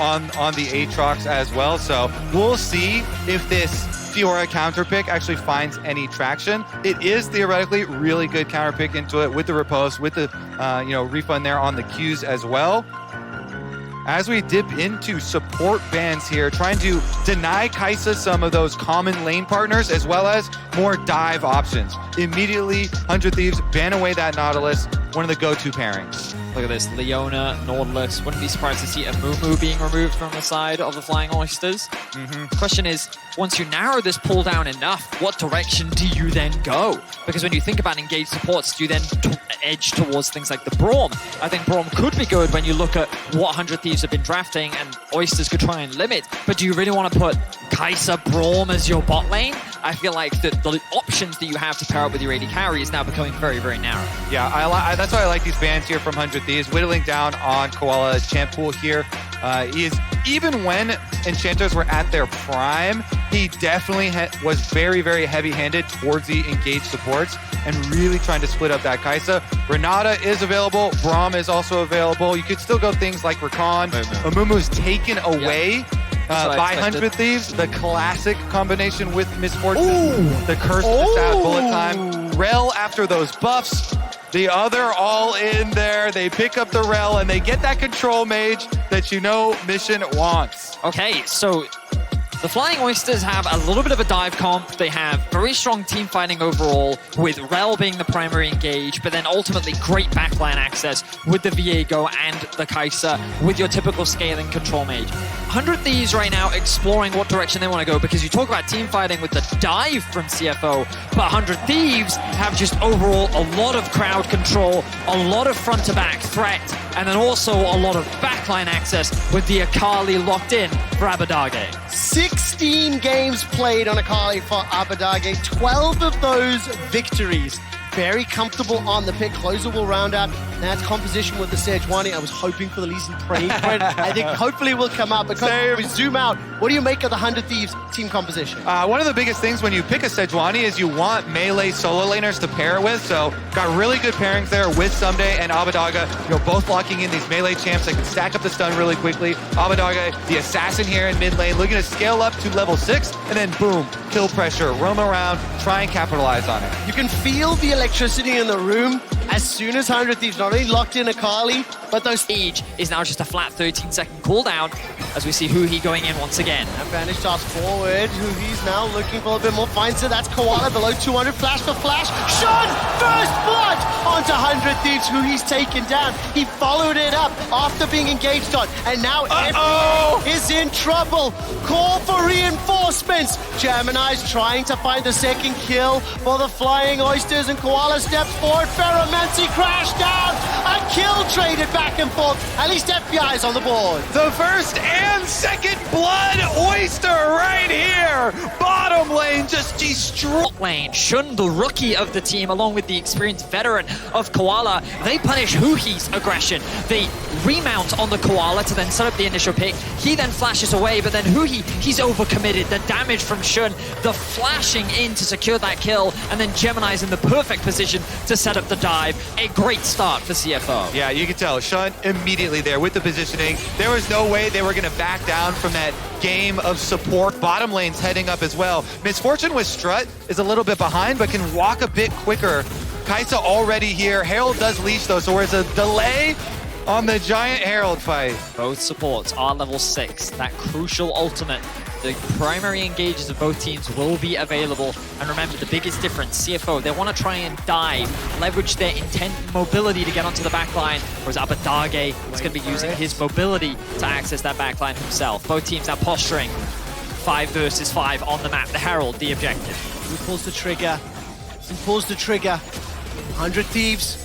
on the Aatrox as well. So we'll see if this Fiora counter pick actually finds any traction. It is theoretically really good counter pick into it with the riposte, with the refund there on the Qs as well. As we dip into support bans here, trying to deny Kai'Sa some of those common lane partners as well as more dive options. Immediately, 100 Thieves ban away that Nautilus, one of the go-to pairings. Look at this, Leona, Nautilus. Wouldn't be surprised to see a Mumu being removed from the side of the Flying Oysters. Question is, once you narrow this pull down enough, what direction do you then go? Because when you think about engaged supports, do you then edge towards things like the Braum? I think Braum could be good when you look at what 100 Thieves have been drafting, and Oysters could try and limit. But do you really want to put Kai'Sa, Braum as your bot lane? I feel like the options that you have to pair up with your AD carry is now becoming very, very narrow. Yeah, that's why I like these bans here from 100 Thieves. Whittling down on Koala champ pool here. Even when enchanters were at their prime, he definitely was very, very heavy-handed towards the engaged supports and really trying to split up that Kai'Sa. Renata is available. Braum is also available. You could still go things like Rakan. Amumu's taken away by 100 Thieves. The classic combination with Misfortune. The curse of the bullet time. Rel after those buffs. The other all in there. They pick up the Rel and they get that control mage that Mission wants. Okay, so the Flying Oysters have a little bit of a dive comp. They have very strong team fighting overall, with Rel being the primary engage, but then ultimately great backline access with the Viego and the Kai'Sa with your typical scaling control mage. 100 Thieves right now exploring what direction they want to go, because you talk about team fighting with the dive from CFO, but 100 Thieves have just overall a lot of crowd control, a lot of front-to-back threat, and then also a lot of backline access with the Akali locked in for Abbedagge. 16 games played on Akali for Abbedagge, 12 of those victories. Very comfortable on the pick. Closer will round out that composition with the Sejuani. I was hoping for the Lee Sin praying for it. I think hopefully it will come out. Because when we zoom out, what do you make of the 100 Thieves team composition? One of the biggest things when you pick a Sejuani is you want melee solo laners to pair with. So got really good pairings there with Someday and Abbedagge. Both locking in these melee champs that can stack up the stun really quickly. Abbedagge, the assassin here in mid lane, looking to scale up to level 6, and then boom, kill pressure, roam around, try and capitalize on it. You can feel the electricity in the room as soon as 100 Thieves not only locked in Akali, but those Siege is now just a flat 13-second cooldown as we see Huhi going in once again. Advantage toss forward. Huhi's now looking for a bit more. Finds it. That's Koala below 200. Flash for flash. Shun! First blood onto 100 Thieves. Huhi's taken down. He followed it up after being engaged on. And now everyone is in trouble. Call for reinforcements. Gemini's trying to find the second kill for the Flying Oysters, and Koala steps forward. Ferromancy crashed down. A kill traded back and forth. At least FBI is on the board. The first and second blood Oyster right here. Bottom lane just destroyed. Lane, Shun, the rookie of the team, along with the experienced veteran of Koala, they punish Huhi's aggression. They remount on the Koala to then set up the initial pick. He then flashes away, but then Huhi, he's overcommitted. The damage from Shun, the flashing in to secure that kill, and then Gemini's in the perfect position to set up the dive. A great start for CFO. Yeah, you can tell. Shun immediately there with the positioning. There was no way they were going to back down from that game of support. Bottom lane's heading up as well. Misfortune with Strut is a little bit behind, but can walk a bit quicker. Kai'Sa already here. Herald does leash though, so there's a delay on the giant Herald fight. Both supports are level 6. That crucial ultimate. The primary engages of both teams will be available. And remember, the biggest difference, CFO, they want to try and dive, leverage their intent mobility to get onto the backline, whereas Abbedagge is going to be using his mobility to access that backline himself. Both teams now posturing 5 versus 5 on the map. The Herald, the objective. He pulls the trigger. He pulls the trigger. 100 Thieves.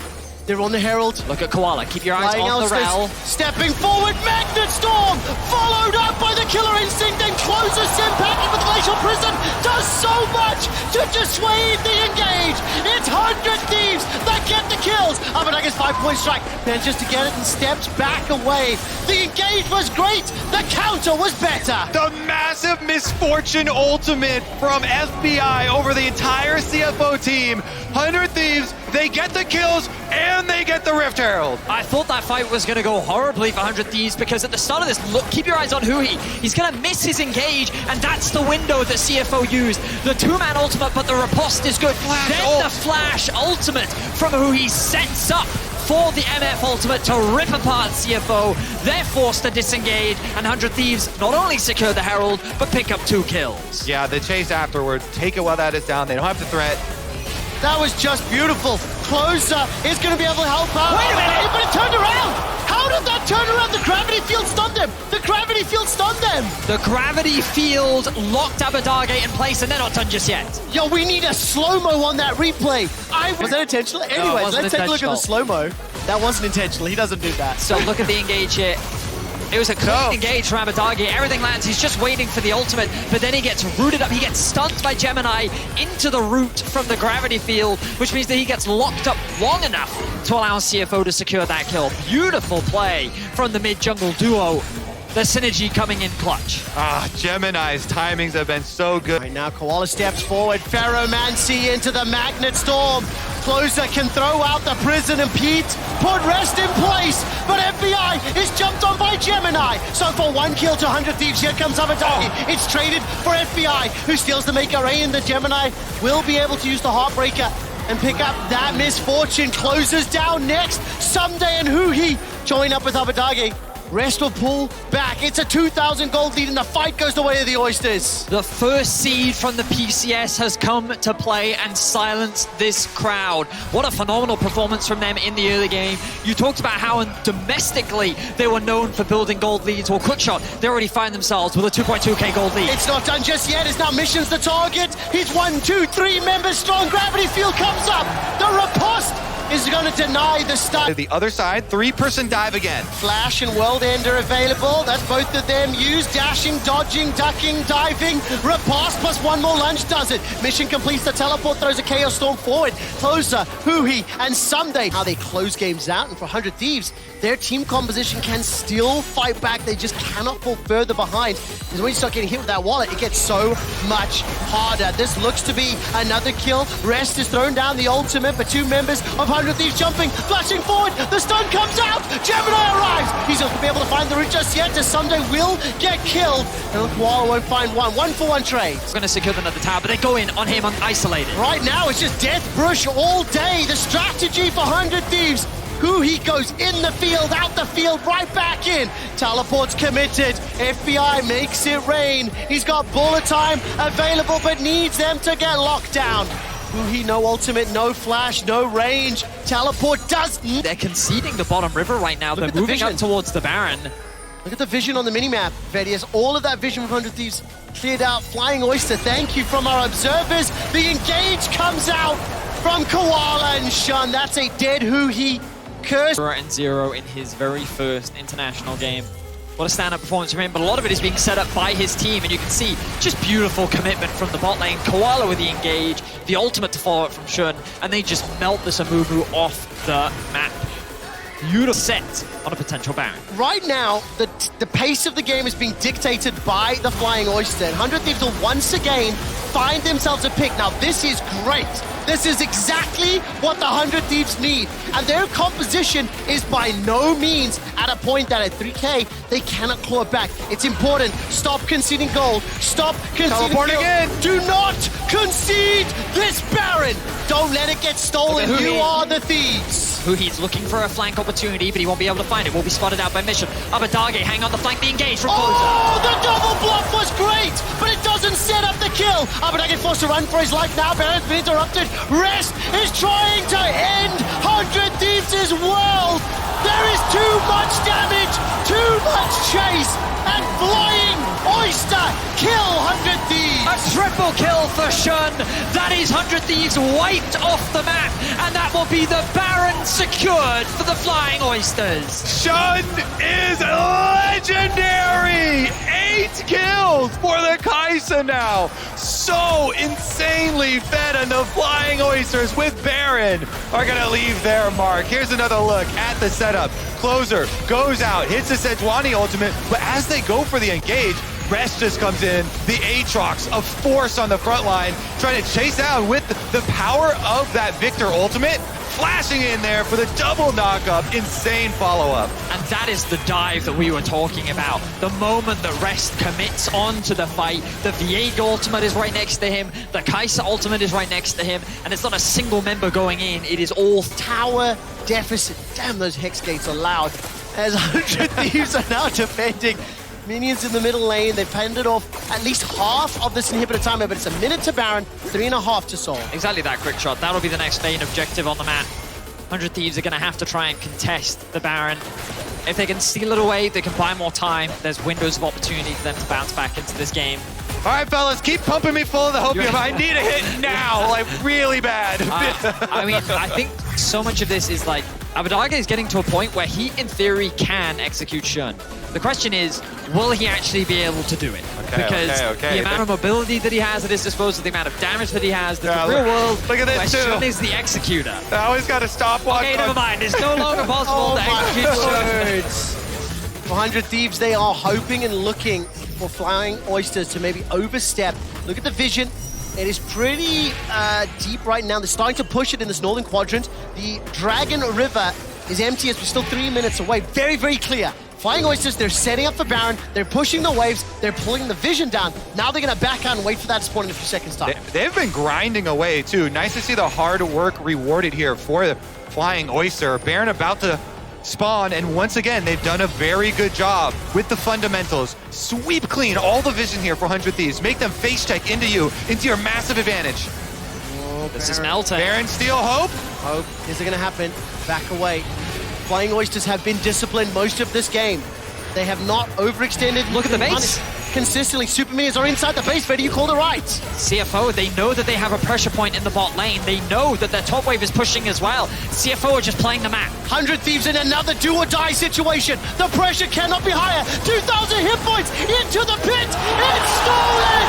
They're on the Herald. Look at Koala. Keep your eyes on the Rel. Stepping forward, Magnet Storm! Followed up by the Killer Instinct, then closes Sim packet with the artificial prison does so much to dissuade the engage. It's 100 Thieves that get the kills. Abadage's 5-point strike manages to get it and steps back away. The engage was great. The counter was better. The massive misfortune ultimate from FBI over the entire CFO team. 100 Thieves, they get the kills and they get the Rift Herald. I thought that fight was going to go horribly for 100 Thieves because at the start of this, look, keep your eyes on Huhi. He's going to miss his engage, and that's the window that CFO used. The two-man ultimate, but the riposte is good. Then the flash ultimate from Huhi sets up for the MF ultimate to rip apart CFO. They're forced to disengage, and 100 Thieves not only secure the Herald, but pick up 2 kills. Yeah, the chase afterwards, take it while that is down. They don't have to threat. That was just beautiful. Closer is going to be able to help out. Wait a minute! But it turned around! How did that turn around? The gravity field stunned them! The gravity field stunned them! The gravity field locked Abadage in place, and they're not done just yet. Yo, we need a slow-mo on that replay. Was that intentional? Anyways, let's take a look at the slow-mo. That wasn't intentional. He doesn't do that. So look at the engage here. It was a clean engage from Abadage. Everything lands. He's just waiting for the ultimate, but then he gets rooted up. He gets stunned by Gemini into the root from the gravity field, which means that he gets locked up long enough to allow CFO to secure that kill. Beautiful play from the mid-jungle duo. The synergy coming in clutch. Gemini's timings have been so good. Right now, Koala steps forward. Ferromancy into the Magnet Storm. Closer can throw out the prison and Pete put rest in place, but FBI is jumped on by Gemini. So for 1 kill to 100 Thieves, here comes Abadage. It's traded for FBI, who steals the Maker Ray, and the Gemini will be able to use the Heartbreaker and pick up that misfortune. Closes down next. Someday and Huhi join up with Abadage. Rest will pull back. It's a 2,000 gold lead, and the fight goes the way of the Oysters. The first seed from the PCS has come to play and silence this crowd. What a phenomenal performance from them in the early game. You talked about how domestically they were known for building gold leads. Well, Quickshot, they already find themselves with a 2.2k gold lead. It's not done just yet. It's now Mission's the target. He's 1, 2, 3 members strong. Gravity field comes up. The riposte is going to deny the stun. The other side, 3-person dive again. Flash and World Ender available. That's both of them used. Dashing, dodging, ducking, diving. Riposte plus 1 more lunge does it. Mission completes the teleport, throws a Chaos Storm forward. Closer, Huhi, and Someday. How they close games out, and for 100 Thieves, their team composition can still fight back. They just cannot fall further behind. Because when you start getting hit with that wallet, it gets so much harder. This looks to be another kill. Rest is thrown down the ultimate, but 2 members of 100 Thieves jumping, flashing forward. The stun comes out. Gemini arrives. He's not going to be able to find the root just yet. As Someday will get killed. And Koala won't find one. 1-for-1 trade. Going to secure them at the tower, but they go in on him isolated. Right now, it's just Death Brush all day. The strategy for 100 Thieves. Huhi goes in the field, out the field, right back in. Teleport's committed. FBI makes it rain. He's got bullet time available, but needs them to get locked down. Huhi, no ultimate, no flash, no range. Teleport does... They're conceding the bottom river right now. They're moving up towards the Baron. Look at the vision on the minimap, Vedius. All of that vision from 100 Thieves cleared out. Flying Oyster, thank you from our observers. The engage comes out from Koala and Shun. That's a dead Huhi. Curse. 0-0 in his very first international game. What a stand-up performance from him, but a lot of it is being set up by his team, and you can see just beautiful commitment from the bot lane. Koala with the engage, the ultimate to follow it from Shun, and they just melt this Amumu off the map. Beautiful set on a potential Baron. Right now, the pace of the game is being dictated by the Flying Oyster. 100 Thieves will once again find themselves a pick. Now, this is great. This is exactly what the 100 Thieves need. And their composition is by no means at a point that at 3K, they cannot claw it back. It's important. Stop conceding gold. Stop conceding gold. Again. Do not concede this Baron. Don't let it get stolen. You are the Thieves. Huhi's looking for a flank opportunity, but he won't be able to find it. Will be spotted out by Mission. Abadage hang on the flank, the engage from Closer. Oh, the double bluff was great, but it doesn't set up the kill. Abadage forced to run for his life now. Baron's been interrupted. Rest is trying to end 100 Thieves' world. There is too much damage, too much chase, and Flying Oyster kill 100 Thieves. A triple kill for Shun. That is 100 Thieves wiped off the map, and that will be the Baron secured for the Flying Oysters. Shun is legendary! 8 kills for the Kaiser. Kai'Sa now so insanely fed, and the Flying Oysters with Baron are gonna leave their mark. Here's another look at the setup. Closer goes out, hits the Sejuani ultimate, but as they go for the engage, Rest just comes in, the Aatrox, a force on the front line, trying to chase down with the power of that Victor ultimate, flashing in there for the double knockup, insane follow-up. And that is the dive that we were talking about. The moment that Rest commits onto the fight, the Viego ultimate is right next to him, the Kai'Sa ultimate is right next to him, and it's not a single member going in, it is all tower deficit. Damn, those Hex Gates are loud. As 100 Thieves are now defending. Minions in the middle lane, they've fended off at least half of this inhibitor timer, but it's a minute to Baron, 3.5 to Sol. Exactly that, quick shot. That'll be the next main objective on the map. 100 Thieves are going to have to try and contest the Baron. If they can steal it away, they can buy more time. There's windows of opportunity for them to bounce back into this game. All right, fellas, keep pumping me full of the hopium. I need a hit now, like really bad. I mean, I think so much of this is like, Abbedagge is getting to a point where he, in theory, can execute Shun. The question is, will he actually be able to do it? Because the amount of mobility that he has at his disposal, the amount of damage that he has, the real world, look at this Shun is the executor. I always got to stopwatch. Okay, never mind. It's no longer possible to execute Shun. 100 Thieves, they are hoping and looking for Flying Oysters to maybe overstep. Look at the vision. It is pretty deep right now. They're starting to push it in this northern quadrant. The Dragon River is empty as we're still 3 minutes away. Very, very clear. Flying Oysters, they're setting up for Baron. They're pushing the waves. They're pulling the vision down. Now they're going to back out and wait for that to spawn in a few seconds' time. They've been grinding away, too. Nice to see the hard work rewarded here for the Flying Oyster. Baron about to spawn, and once again, they've done a very good job with the fundamentals. Sweep clean all the vision here for 100 Thieves. Make them face check into you, into your massive advantage. Oh, this is melting. Baron steal Hope. Hope. Is it going to happen? Back away. Flying Oysters have been disciplined most of this game. They have not overextended. Look at the base. Consistently, Super Minions are inside the base. Vader, you called it right. CFO, they know that they have a pressure point in the bot lane. They know that their top wave is pushing as well. CFO are just playing the map. 100 Thieves in another do or die situation. The pressure cannot be higher. 2,000 hit points into the pit. It's stolen.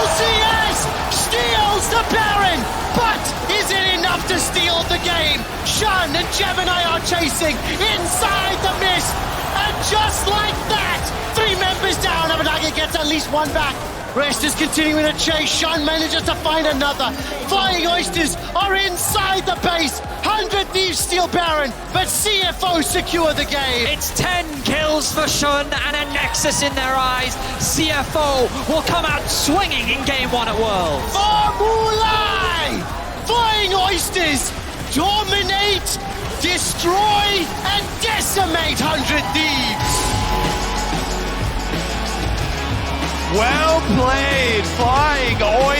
LCS steals the Baron. But is it enough to steal the game? Shun and Gemini are chasing inside the mist. And just like that, 3 members down. Abbedagge gets at least 1 back. Rest is continuing to chase. Shun manages to find another. Flying Oysters are inside the base. 100 Thieves steal Baron, but CFO secure the game. It's 10 kills for Shun and a Nexus in their eyes. CFO will come out swinging in Game 1 at Worlds. Formulae! Flying Oysters dominate, destroy, and decimate 100 Thieves. Well played, Flying Oysters.